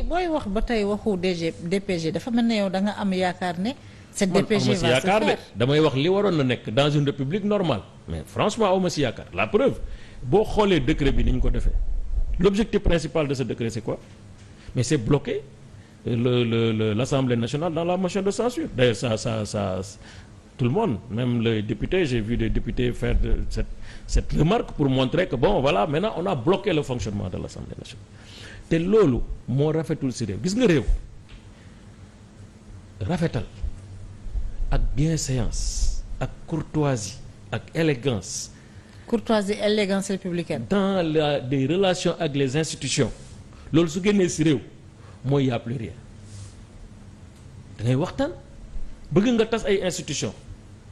booy wax ba tey waxu DPG dafa mel ne yow da nga am yaakaar ne. cette DPG va se faire damay wax li waroon na nekk dans une république normale mais franchement awma si yaakaar la preuve boo xoolee décret bi ni ñu ko defee l'objectif principal de ce décret c'est quoi mais c'est bloquer l'Assemblée nationale dans la motion de censure d'ailleurs ça tout le monde même les députés j'ai vu des députés faire cette remarque pour montrer que bon voilà maintenant on a bloqué le fonctionnement de l'Assemblée nationale te loolu moo rafetul ci réew gis nga réew rafetal ak bienséance ak courtoisie ak élégance républicaine dans des relations avec les institutions loolu su génnee ci réew mooy y a plus rien da ngay waxtaan bëgg nga tas ay institutions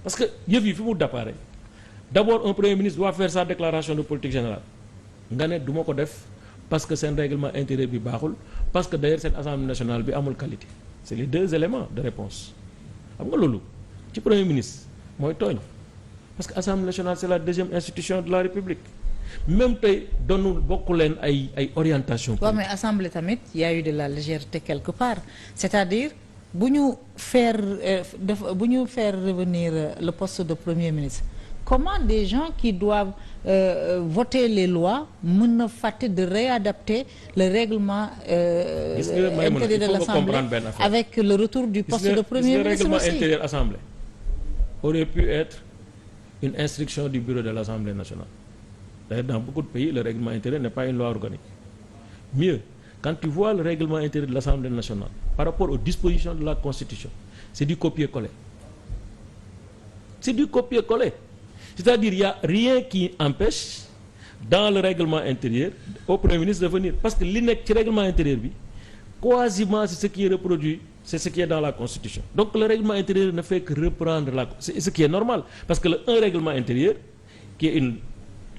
parce que yëf yi fi mu départ d'abord un premier ministre doit faire sa déclaration de politique générale nga ne du ma ko def parce que seen règlement intérieur bi baaxul parce que d'ailleurs seen assemblée nationale bi amul qualité c'est les deux éléments de réponse xam nga loolu ci premier ministre mooy tooñ parce que assemblée nationale c'est la deuxième institution de la république même tey doonul bokk leen ay orientation waaw mais assemblée tamit y a eu de la légèreté quelque part c'est-à-dire bu ñu faire revenir le poste de premier ministre comment des gens qui doivent voter les lois mën na fàtte de réadapter le règlement intérieur de l'Assemblée avec le retour du poste de premier ministre aussi. Le règlement intérieur Assemblée aurait pu être une instruction du bureau de l'Assemblée nationale. D'ailleurs, dans beaucoup de pays, le règlement intérieur n'est pas une loi organique. Mieux, quand tu vois le règlement intérieur de l'Assemblée nationale par rapport aux dispositions de la Constitution, c'est du copier-coller. C'est du copier-coller. C'est-à-dire, il n'y a rien qui empêche, dans le règlement intérieur, au Premier ministre de venir. Parce que l'inec règlement intérieur, quasiment, c'est ce qui est reproduit, c'est ce qui est dans la Constitution. Donc, le règlement intérieur ne fait que reprendre c'est ce qui est normal. Parce que un règlement intérieur, qui est une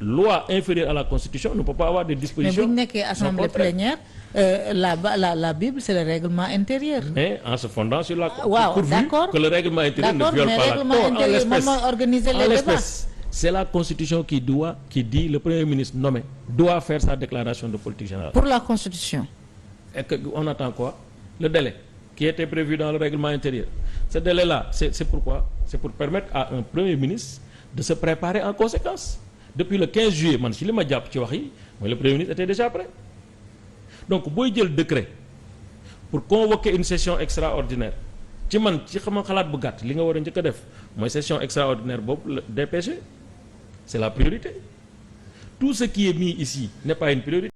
loi inférieure à la Constitution, ne peut pas avoir des dispositions. Mais vous n'êtes qu'assemblée plénière, la Bible, c'est le règlement intérieur. Mais en se fondant sur la d'accord, que le règlement intérieur ne viole pas la l'espèce. C'est la Constitution qui dit le Premier ministre nommé doit faire sa déclaration de politique générale. Pour la Constitution. Et on attend quoi? Le délai qui était prévu dans le règlement intérieur. Ce délai-là, c'est pourquoi? C'est pour permettre à un Premier ministre de se préparer en conséquence. Depuis le 15 juillet, man si li ma jàpp ci wax yi mooy le Premier ministre était déjà prêt. Donc booy jël décret pour convoquer une session extraordinaire ci man ci xam xalaat bu gàtt li nga war a njëkk a def mooy session extraordinaire boobu le DPG c'est la priorité. Tout ce qui est mis ici n'est pas une priorité.